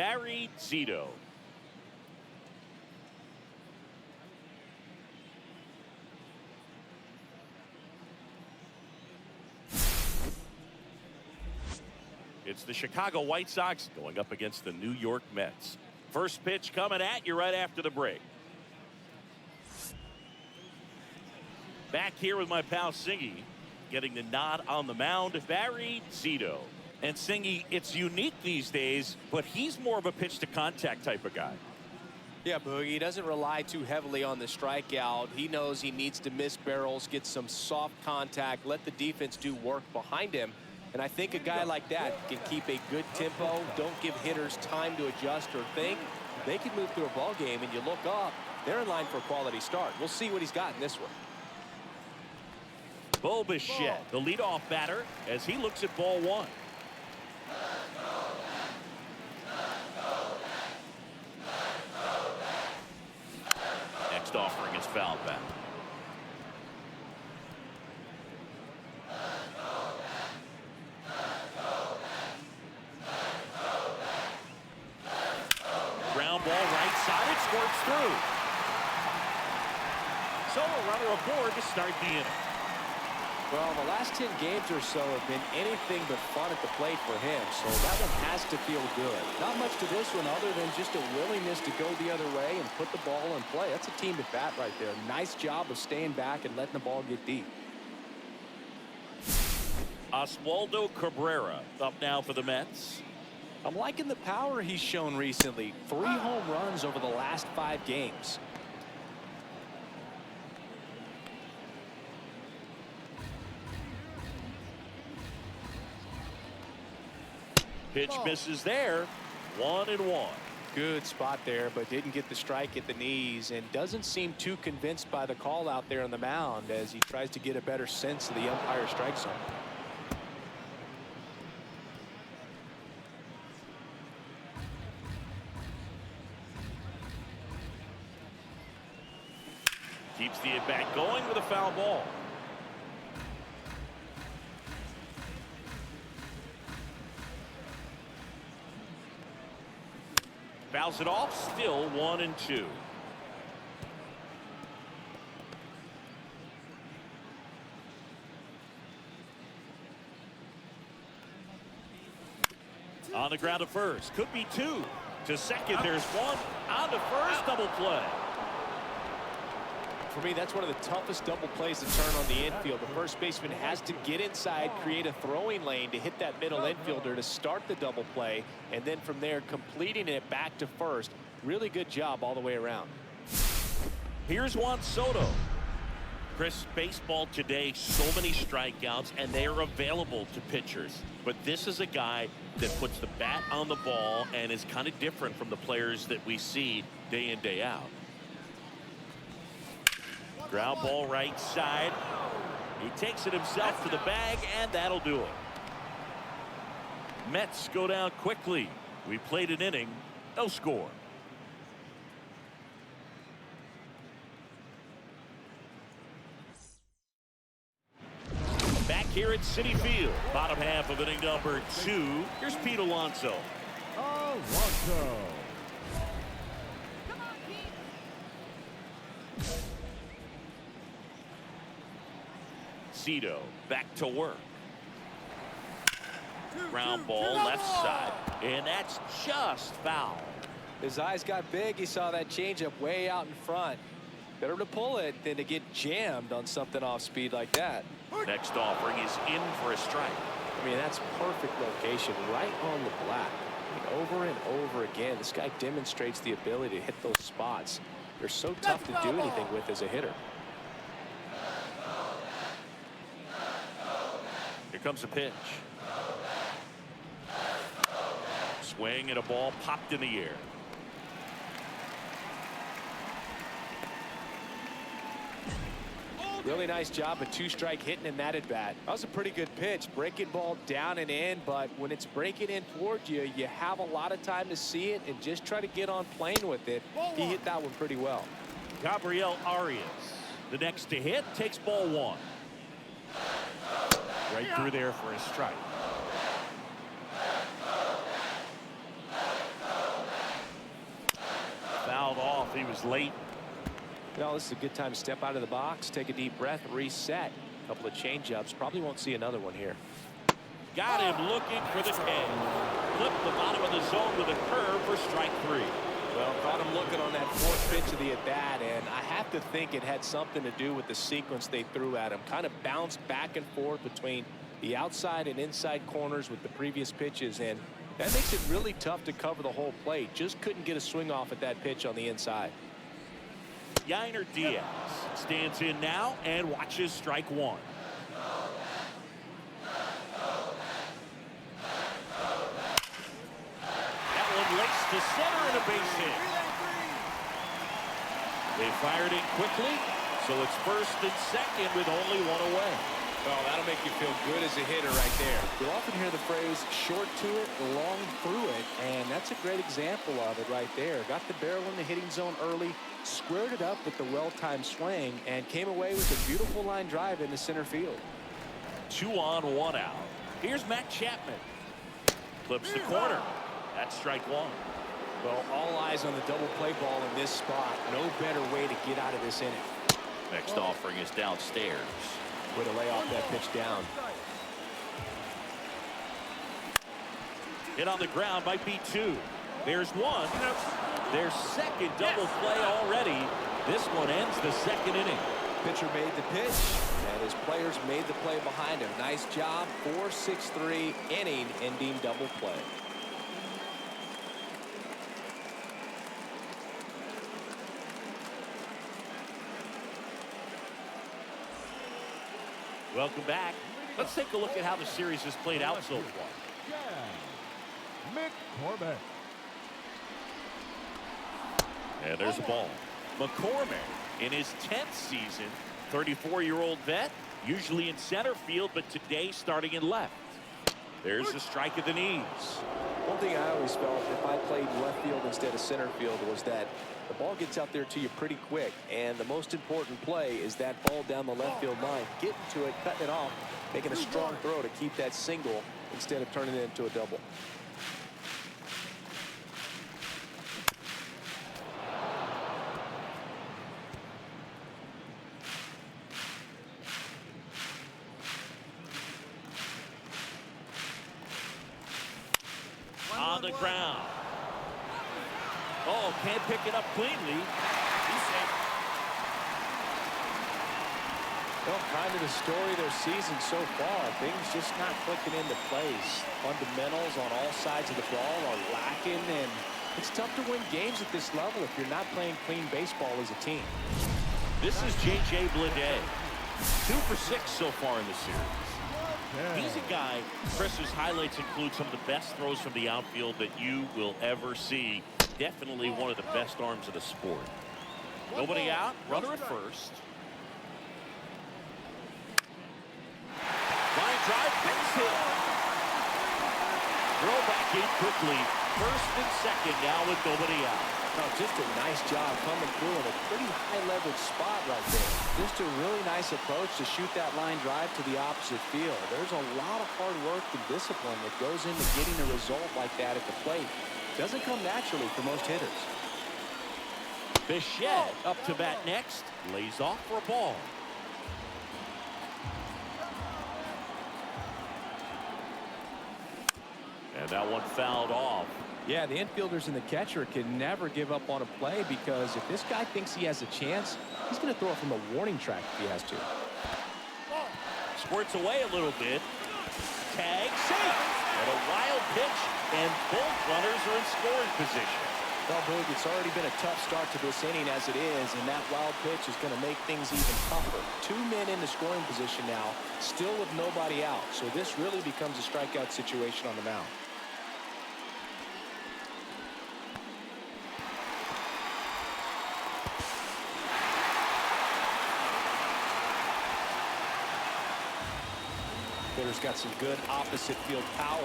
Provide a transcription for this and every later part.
Barry Zito. It's the Chicago White Sox going up against the New York Mets. First pitch coming at you right after the break. Back here with my pal Singy, getting the nod on the mound, Barry Zito. And Singy, it's unique these days, but he's more of a pitch to contact type of guy. Yeah, Boogie, he doesn't rely too heavily on the strikeout. He knows he needs to miss barrels, get some soft contact, let the defense do work behind him. And I think a guy like that can keep a good tempo, don't give hitters time to adjust or think. They can move through a ball game, and you look up, they're in line for a quality start. We'll see what he's got in this one. Bo Bichette, the leadoff batter, as he looks at ball one. Next offering is fouled back. Ground ball right side, it squirts through. So a runner aboard to start the inning. Well, the last 10 games or so have been anything but fun at the plate for him, so that one has to feel good. Not much to this one other than just a willingness to go the other way and put the ball in play. That's a team at bat right there. Nice job of staying back and letting the ball get deep. Oswaldo Cabrera up now for the Mets. I'm liking the power he's shown recently. 3 home runs over the last 5 games. Pitch misses there. 1-1. Good spot there, but didn't get the strike at the knees and doesn't seem too convinced by the call out there on the mound as he tries to get a better sense of the umpire strike zone. Keeps the at-bat going with a foul ball. Fouls it off, still 1-2. On the ground to first, could be 2. To second, there's 1. On to first, double play. For me, that's one of the toughest double plays to turn on the infield. The first baseman has to get inside, create a throwing lane to hit that middle infielder to start the double play, and then from there completing it back to first. Really good job all the way around. Here's Juan Soto. Chris, baseball today, so many strikeouts, and they are available to pitchers. But this is a guy that puts the bat on the ball and is kind of different from the players that we see day in, day out. Ground ball right side. He takes it himself to the bag, and that'll do it. Mets go down quickly. We played an inning, no score. Back here at Citi Field, bottom half of inning number 2. Here's Pete Alonso. Zito back to work. Ground ball left side, and that's just foul. His eyes got big. He saw that changeup way out in front. Better to pull it than to get jammed on something off speed like that. Next offering is in for a strike. I mean, that's perfect location, right on the black. I mean, over and over again, this guy demonstrates the ability to hit those spots. They're so tough to do anything with as a hitter. Here comes a pitch. Swing and a ball popped in the air. Really nice job of 2-strike hitting in that at bat. That was a pretty good pitch. Breaking ball down and in, but when it's breaking in towards you, you have a lot of time to see it and just try to get on plane with it. He hit that one pretty well. Gabriel Arias, the next to hit, takes ball 1. Right through there for a strike. if he was late. Well, this is a good time to step out of the box, take a deep breath, reset. A couple of change-ups. Probably won't see another one here. Got him looking for the K. Flipped the bottom of the zone with a curve for strike 3. Well, caught him looking on that fourth pitch of the at-bat, and I have to think it had something to do with the sequence they threw at him. Kind of bounced back and forth between the outside and inside corners with the previous pitches, and that makes it really tough to cover the whole plate. Just couldn't get a swing off at that pitch on the inside. Yainer Diaz stands in now and watches strike 1. That one laced to center and a base hit. They fired it quickly, so it's first and second with only one away. Oh, that'll make you feel good as a hitter right there. You'll often hear the phrase short to it, long through it, and that's a great example of it right there. Got the barrel in the hitting zone early, squared it up with the well-timed swing, and came away with a beautiful line drive into center field. 2 on, 1 out. Here's Matt Chapman. Flips the corner. That's strike 1. Well, all eyes on the double play ball in this spot. No better way to get out of this inning. Next offering is downstairs. Way to lay off that pitch down. Hit on the ground might be 2. There's 1. Their second double play already. This one ends the second inning. Pitcher made the pitch, and his players made the play behind him. Nice job. 4-6-3 inning ending double play. Welcome back. Let's take a look at how the series has played out so far. And there's a ball. McCormick, in his 10th season, 34-year-old vet, usually in center field, but today starting in left. There's a strike at the knees. One thing I always felt if I played left field instead of center field was that the ball gets out there to you pretty quick, and the most important play is that ball down the left field line, getting to it, cutting it off, making a strong throw to keep that single instead of turning it into a double. On the ground. Oh, can't pick it up cleanly. He's safe. Well, kind of the story of their season so far. Things just not clicking into place. Fundamentals on all sides of the ball are lacking, and it's tough to win games at this level if you're not playing clean baseball as a team. This is J.J. Bleday. 2 for 6 so far in the series. He's a guy, Chris's highlights include some of the best throws from the outfield that you will ever see. Definitely one of the best arms of the sport. Nobody out, runner at first. Line drive, base hit. Throw back in quickly. First and second now with nobody out. Oh, just a nice job coming through in a pretty high leverage spot right there. Just a really nice approach to shoot that line drive to the opposite field. There's a lot of hard work and discipline that goes into getting a result like that at the plate. Doesn't come naturally for most hitters. Bichette up to bat next. Lays off for a ball. And that one fouled off. Yeah, the infielders and the catcher can never give up on a play because if this guy thinks he has a chance, he's going to throw it from a warning track if he has to. Squirts away a little bit. Tag, safe. And a wild pitch, and both runners are in scoring position. Well, Boog, it's already been a tough start to this inning as it is, and that wild pitch is going to make things even tougher. 2 men in the scoring position now, still with nobody out. So this really becomes a strikeout situation on the mound. Hitter's got some good opposite field power.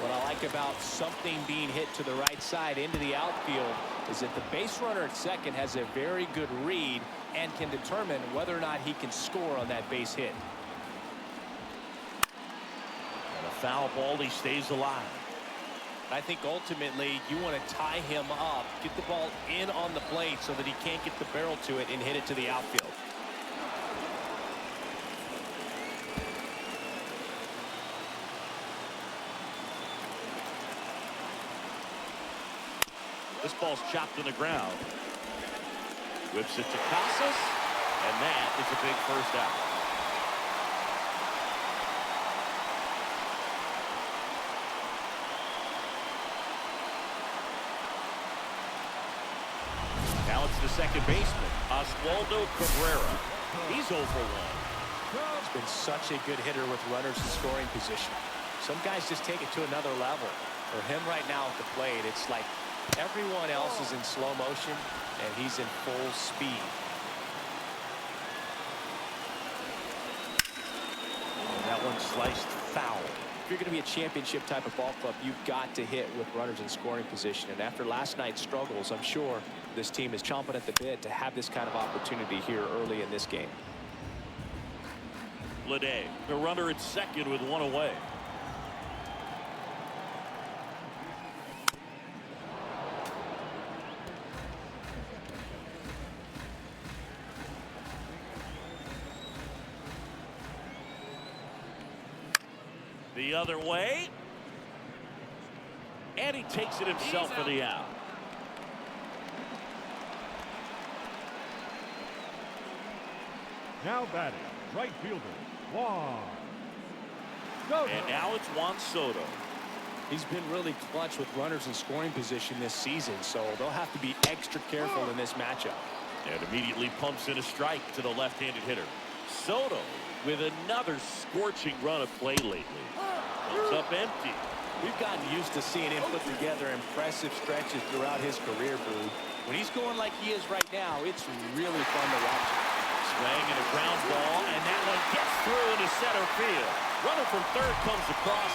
What I like about something being hit to the right side into the outfield is that the base runner at second has a very good read and can determine whether or not he can score on that base hit. And a foul ball, he stays alive. I think ultimately you want to tie him up, get the ball in on the plate so that he can't get the barrel to it and hit it to the outfield. This ball's chopped in the ground. Whips it to Casas, and that is a big first out. Now it's the second baseman, Oswaldo Cabrera. He's 0 for 1. He's been such a good hitter with runners in scoring position. Some guys just take it to another level. For him right now at the plate, it's like everyone else is in slow motion, and he's in full speed. And that one sliced foul. If you're going to be a championship type of ball club, you've got to hit with runners in scoring position. And after last night's struggles, I'm sure this team is chomping at the bit to have this kind of opportunity here early in this game. Lede, the runner at second with one away. The other way. And he takes it himself for the out. Now batting, right fielder, Juan. And now it's Juan Soto. He's been really clutch with runners in scoring position this season, so they'll have to be extra careful in this matchup. And immediately pumps in a strike to the left-handed hitter. Soto with another scorching run of play lately. It's up empty. We've gotten used to seeing him put together impressive stretches throughout his career, Boo. When he's going like he is right now, it's really fun to watch. Swing and a ground ball, and that one gets through into center field. Runner from third comes across,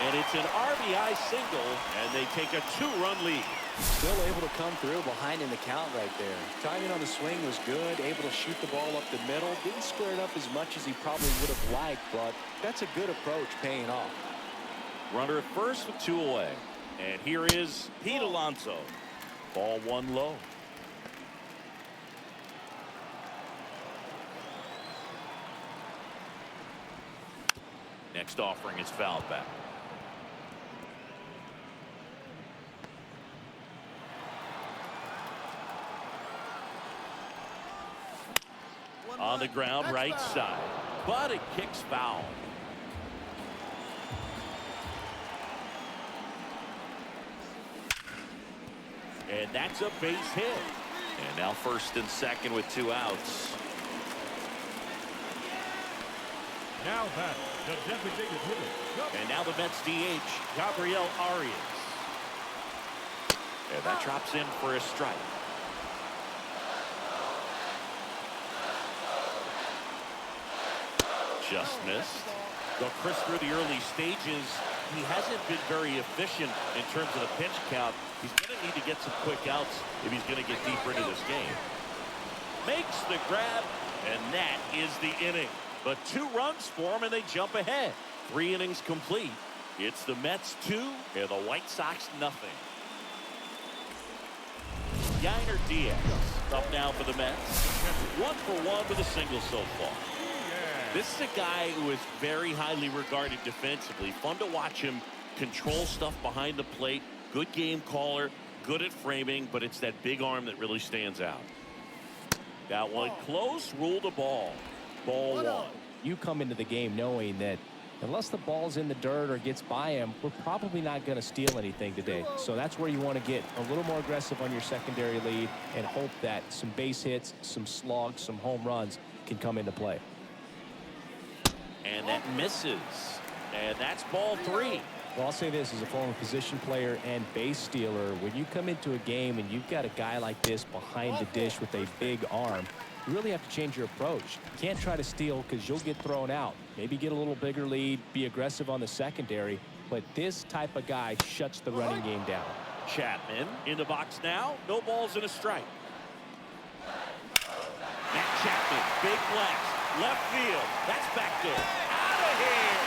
and it's an RBI single, and they take a 2-run lead. Still able to come through behind in the count right there. Timing on the swing was good, able to shoot the ball up the middle. Didn't square it up as much as he probably would have liked, but that's a good approach paying off. Runner at first with 2 away. And here is Pete Alonso. Ball 1 low. Next offering is fouled back. On the ground, right side, but it kicks foul. And that's a base hit. And now first and second with 2 outs. Now batting, the designated hitter. And now the Mets DH, Gabriel Arias. And that drops in for a strike. Just missed. Though Chris, through the early stages, he hasn't been very efficient in terms of the pitch count. He's going to need to get some quick outs if he's going to get deeper into this game. Makes the grab, and that is the inning. But 2 runs for him, and they jump ahead. 3 innings complete. It's the Mets 2 and the White Sox nothing. Yainer Diaz up now for the Mets. 1 for 1 with a single so far. This is a guy who is very highly regarded defensively. Fun to watch him control stuff behind the plate. Good game caller, good at framing, but it's that big arm that really stands out. That one close, ruled a ball. Ball 1. You come into the game knowing that unless the ball's in the dirt or gets by him, we're probably not going to steal anything today. So that's where you want to get a little more aggressive on your secondary lead and hope that some base hits, some slugs, some home runs can come into play. And that misses. And that's ball 3. Well, I'll say this as a former position player and base stealer. When you come into a game and you've got a guy like this behind the dish with a big arm, you really have to change your approach. You can't try to steal because you'll get thrown out. Maybe get a little bigger lead, be aggressive on the secondary. But this type of guy shuts the running game down. Chapman in the box now. No balls and a strike. Matt Chapman, big blast. Left field. That's back there. Out of here.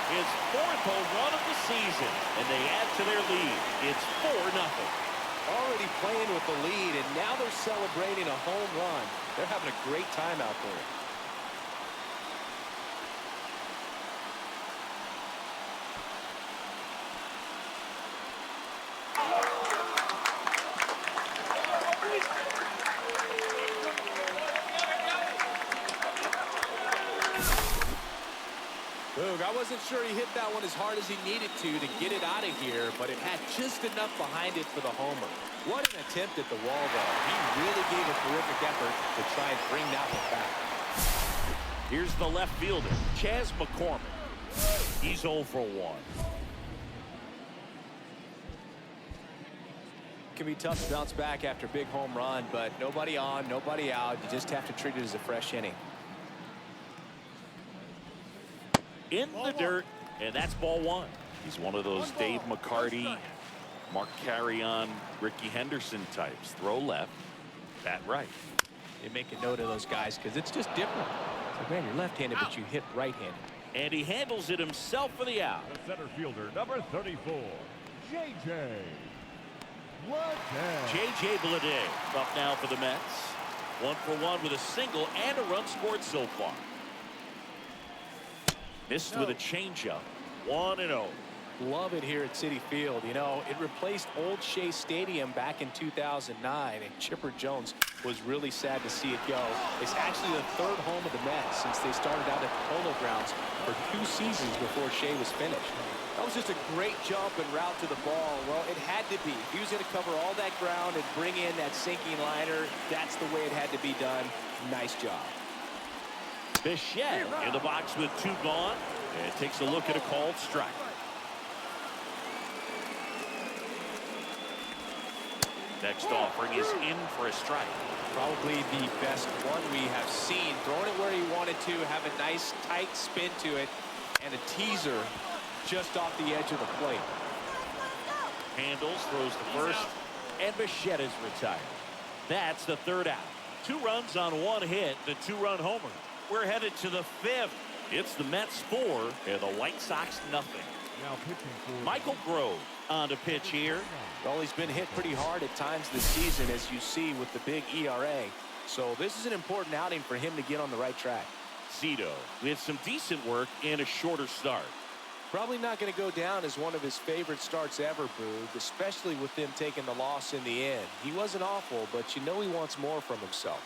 his 4th home run of the season, and they add to their lead. It's 4-0. Already playing with the lead, and now they're celebrating a home run. They're having a great time out there. Boog, I wasn't sure he hit that one as hard as he needed to get it out of here, but it had just enough behind it for the homer. What an attempt at the wall, though. He really gave a terrific effort to try and bring that one back. Here's the left fielder, Chas McCormick. He's 0 for 1. Can be tough to bounce back after a big home run, but nobody on, nobody out. You just have to treat it as a fresh inning. In the dirt, and that's ball 1. He's one of those Dave McCarty, Mark Carrion, Ricky Henderson types. Throw left, bat right. You make a note of those guys because it's just different. So, man, you're left-handed, but you hit right-handed. And he handles it himself for the out. The center fielder, number 34, J.J. J.J. Bleday up now for the Mets. 1 for 1 with a single and a run scored so far. Missed with a changeup. 1-0. Love it here at Citi Field. You know, it replaced Old Shea Stadium back in 2009, and Chipper Jones was really sad to see it go. It's actually the 3rd home of the Mets since they started out at the Polo Grounds for 2 seasons before Shea was finished. That was just a great jump and route to the ball. Well, it had to be. If he was going to cover all that ground and bring in that sinking liner, that's the way it had to be done. Nice job. Bichette in the box with 2 gone, and takes a look at a called strike. Next offering is in for a strike. Probably the best one we have seen. Throwing it where he wanted to, have a nice tight spin to it, and a teaser just off the edge of the plate. Handles, throws the first, and Bichette is retired. That's the 3rd out. 2 runs on 1 hit, the 2-run homer. We're headed to the 5th. It's the Mets 4 and the White Sox nothing. Now pitching for Michael Grove on to pitch here. Well, he's been hit pretty hard at times this season, as you see with the big ERA. So this is an important outing for him to get on the right track. Zito with some decent work and a shorter start. Probably not going to go down as one of his favorite starts ever, Boog, especially with them taking the loss in the end. He wasn't awful, but you know he wants more from himself.